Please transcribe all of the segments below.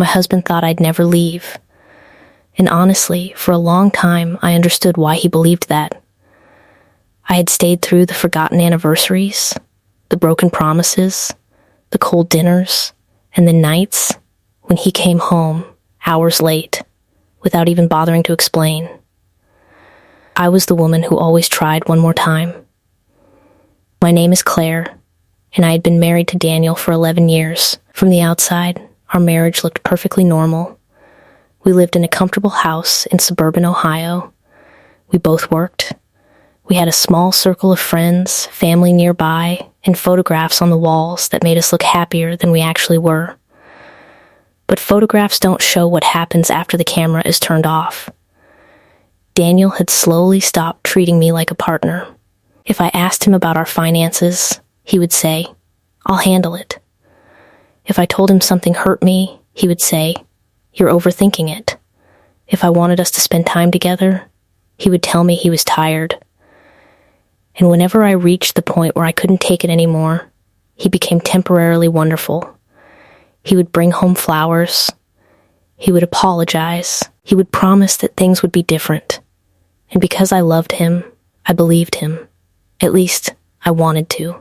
My husband thought I'd never leave. And honestly, for a long time, I understood why he believed that. I had stayed through the forgotten anniversaries, the broken promises, the cold dinners, and the nights when he came home hours late, without even bothering to explain. I was the woman who always tried one more time. My name is Claire, and I had been married to Daniel for 11 years. From the outside, our marriage looked perfectly normal. We lived in a comfortable house in suburban Ohio. We both worked. We had a small circle of friends, family nearby, and photographs on the walls that made us look happier than we actually were. But photographs don't show what happens after the camera is turned off. Daniel had slowly stopped treating me like a partner. If I asked him about our finances, he would say, "I'll handle it." If I told him something hurt me, he would say, "You're overthinking it." If I wanted us to spend time together, he would tell me he was tired. And whenever I reached the point where I couldn't take it anymore, he became temporarily wonderful. He would bring home flowers. He would apologize. He would promise that things would be different. And because I loved him, I believed him. At least, I wanted to.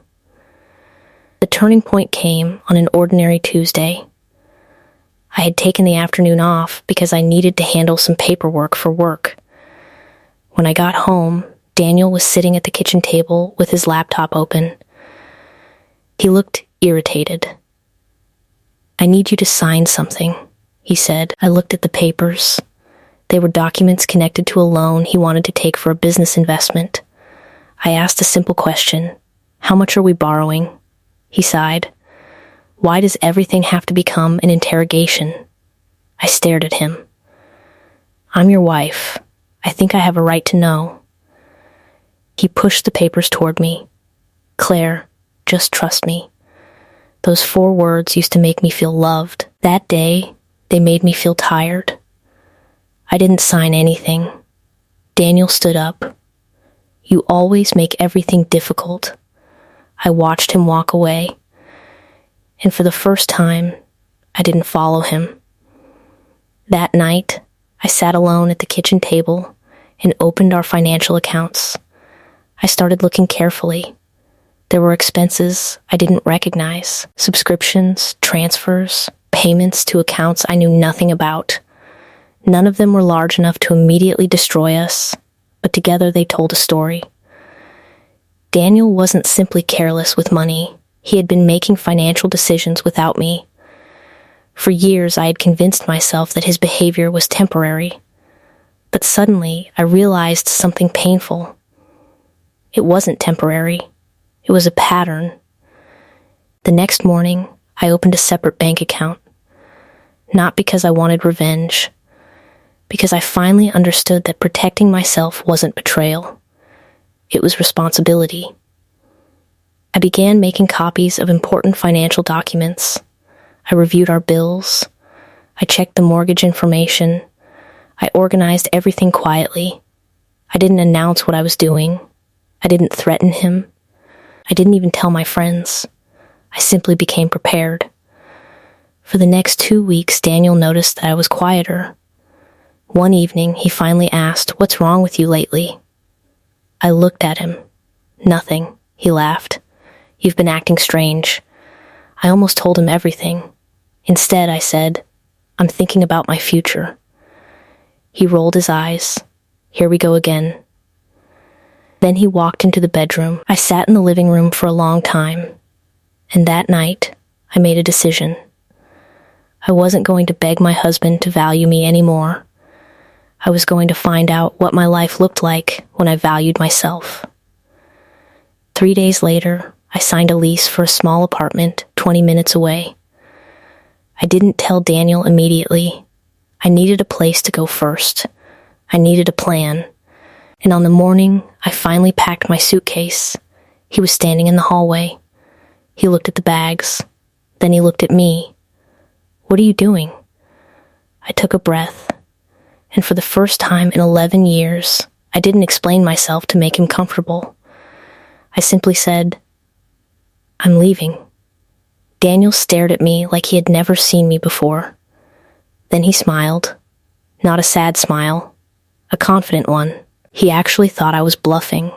The turning point came on an ordinary Tuesday. I had taken the afternoon off because I needed to handle some paperwork for work. When I got home, Daniel was sitting at the kitchen table with his laptop open. He looked irritated. "I need you to sign something," he said. I looked at the papers. They were documents connected to a loan he wanted to take for a business investment. I asked a simple question. "How much are we borrowing?" He sighed. "Why does everything have to become an interrogation?" I stared at him. "I'm your wife. I think I have a right to know." He pushed the papers toward me. "Claire, just trust me." Those 4 words used to make me feel loved. That day, they made me feel tired. I didn't sign anything. Daniel stood up. "You always make everything difficult." I watched him walk away. And for the first time, I didn't follow him. That night, I sat alone at the kitchen table and opened our financial accounts. I started looking carefully. There were expenses I didn't recognize, subscriptions, transfers, payments to accounts I knew nothing about. None of them were large enough to immediately destroy us, but together they told a story. Daniel wasn't simply careless with money. He had been making financial decisions without me. For years, I had convinced myself that his behavior was temporary. But suddenly, I realized something painful. It wasn't temporary. It was a pattern. The next morning, I opened a separate bank account. Not because I wanted revenge, because I finally understood that protecting myself wasn't betrayal. It was responsibility. I began making copies of important financial documents. I reviewed our bills. I checked the mortgage information. I organized everything quietly. I didn't announce what I was doing. I didn't threaten him. I didn't even tell my friends. I simply became prepared. For the next 2 weeks, Daniel noticed that I was quieter. One evening, he finally asked, "What's wrong with you lately?" I looked at him. "Nothing," he laughed. "You've been acting strange." I almost told him everything. Instead, I said, "I'm thinking about my future." He rolled his eyes. Here we go again. Then he walked into the bedroom. I sat in the living room for a long time. And that night, I made a decision. I wasn't going to beg my husband to value me anymore. I was going to find out what my life looked like when I valued myself. 3 days later, I signed a lease for a small apartment 20 minutes away. I didn't tell Daniel immediately. I needed a place to go first. I needed a plan. And on the morning I finally packed my suitcase, he was standing in the hallway. He looked at the bags. Then he looked at me. "What are you doing?" I took a breath. And for the first time in 11 years, I didn't explain myself to make him comfortable. I simply said, "I'm leaving." Daniel stared at me like he had never seen me before. Then he smiled. Not a sad smile, a confident one. He actually thought I was bluffing.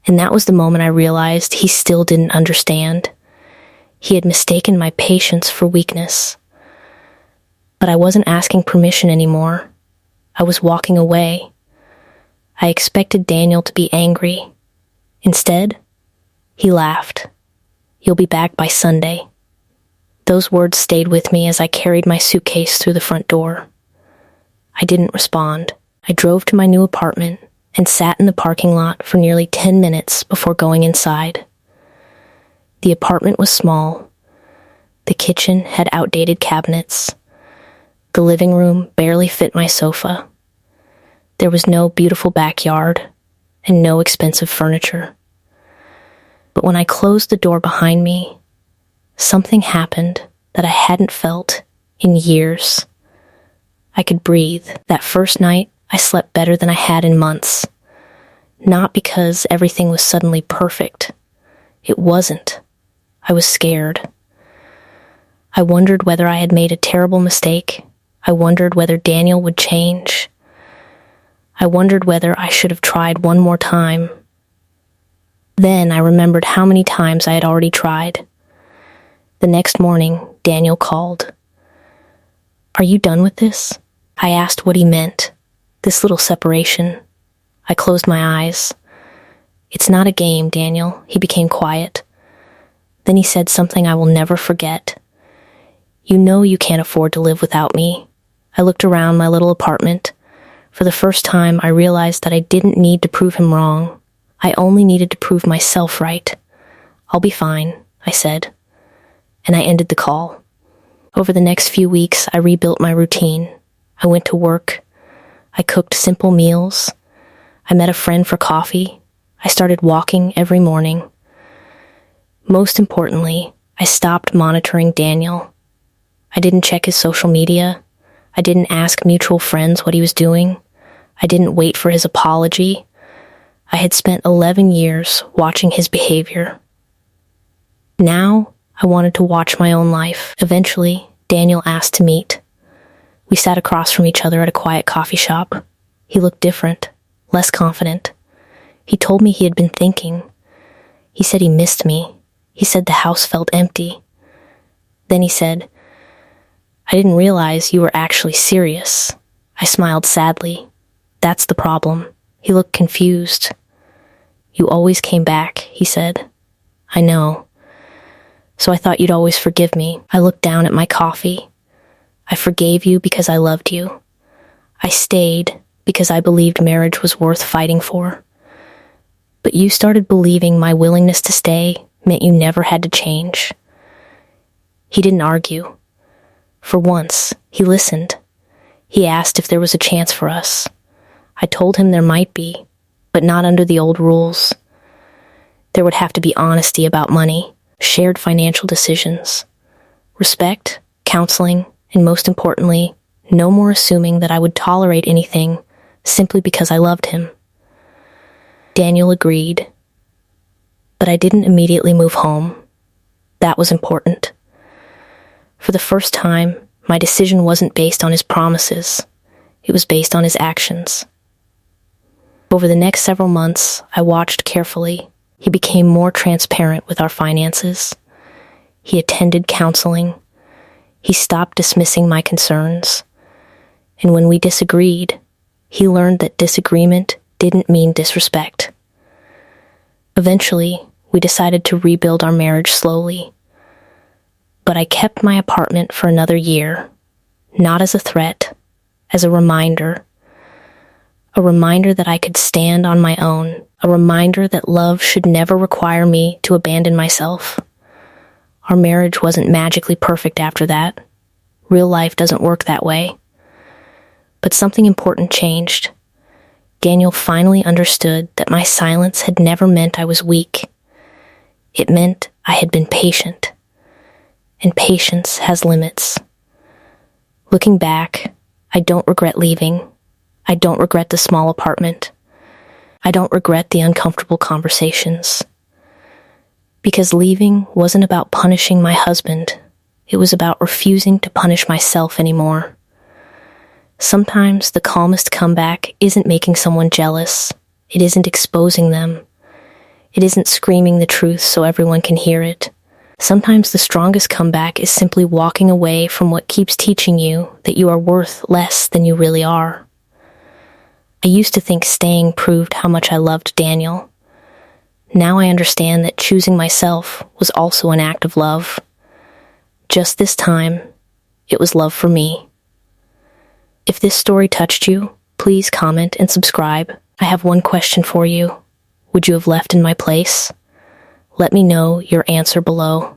And that was the moment I realized he still didn't understand. He had mistaken my patience for weakness. But I wasn't asking permission anymore. I was walking away. I expected Daniel to be angry. Instead, he laughed. "You'll be back by Sunday." Those words stayed with me as I carried my suitcase through the front door. I didn't respond. I drove to my new apartment and sat in the parking lot for nearly 10 minutes before going inside. The apartment was small. The kitchen had outdated cabinets. The living room barely fit my sofa. There was no beautiful backyard and no expensive furniture. But when I closed the door behind me, something happened that I hadn't felt in years. I could breathe. That first night, I slept better than I had in months. Not because everything was suddenly perfect. It wasn't. I was scared. I wondered whether I had made a terrible mistake. I wondered whether Daniel would change. I wondered whether I should have tried one more time. Then I remembered how many times I had already tried. The next morning, Daniel called. "Are you done with this?" I asked what he meant. This little separation. I closed my eyes. "It's not a game, Daniel." He became quiet. Then he said something I will never forget. "You know you can't afford to live without me." I looked around my little apartment. For the first time, I realized that I didn't need to prove him wrong. I only needed to prove myself right. "I'll be fine," I said. And I ended the call. Over the next few weeks, I rebuilt my routine. I went to work. I cooked simple meals. I met a friend for coffee. I started walking every morning. Most importantly, I stopped monitoring Daniel. I didn't check his social media. I didn't ask mutual friends what he was doing. I didn't wait for his apology. I had spent 11 years watching his behavior. Now, I wanted to watch my own life. Eventually, Daniel asked to meet. We sat across from each other at a quiet coffee shop. He looked different, less confident. He told me he had been thinking. He said he missed me. He said the house felt empty. Then he said, "I didn't realize you were actually serious." I smiled sadly. "That's the problem." He looked confused. "You always came back," he said. "I know. So I thought you'd always forgive me." I looked down at my coffee. "I forgave you because I loved you. I stayed because I believed marriage was worth fighting for. But you started believing my willingness to stay meant you never had to change." He didn't argue. For once, he listened. He asked if there was a chance for us. I told him there might be, but not under the old rules. There would have to be honesty about money, shared financial decisions, respect, counseling, and most importantly, no more assuming that I would tolerate anything simply because I loved him. Daniel agreed, but I didn't immediately move home. That was important. For the first time, my decision wasn't based on his promises. It was based on his actions. Over the next several months, I watched carefully. He became more transparent with our finances. He attended counseling. He stopped dismissing my concerns. And when we disagreed, he learned that disagreement didn't mean disrespect. Eventually, we decided to rebuild our marriage slowly. But I kept my apartment for another year, not as a threat, as a reminder. A reminder that I could stand on my own. A reminder that love should never require me to abandon myself. Our marriage wasn't magically perfect after that. Real life doesn't work that way. But something important changed. Daniel finally understood that my silence had never meant I was weak. It meant I had been patient. And patience has limits. Looking back, I don't regret leaving. I don't regret the small apartment. I don't regret the uncomfortable conversations. Because leaving wasn't about punishing my husband. It was about refusing to punish myself anymore. Sometimes the calmest comeback isn't making someone jealous. It isn't exposing them. It isn't screaming the truth so everyone can hear it. Sometimes the strongest comeback is simply walking away from what keeps teaching you that you are worth less than you really are. I used to think staying proved how much I loved Daniel. Now I understand that choosing myself was also an act of love. Just this time, it was love for me. If this story touched you, please comment and subscribe. I have one question for you. Would you have left in my place? Let me know your answer below.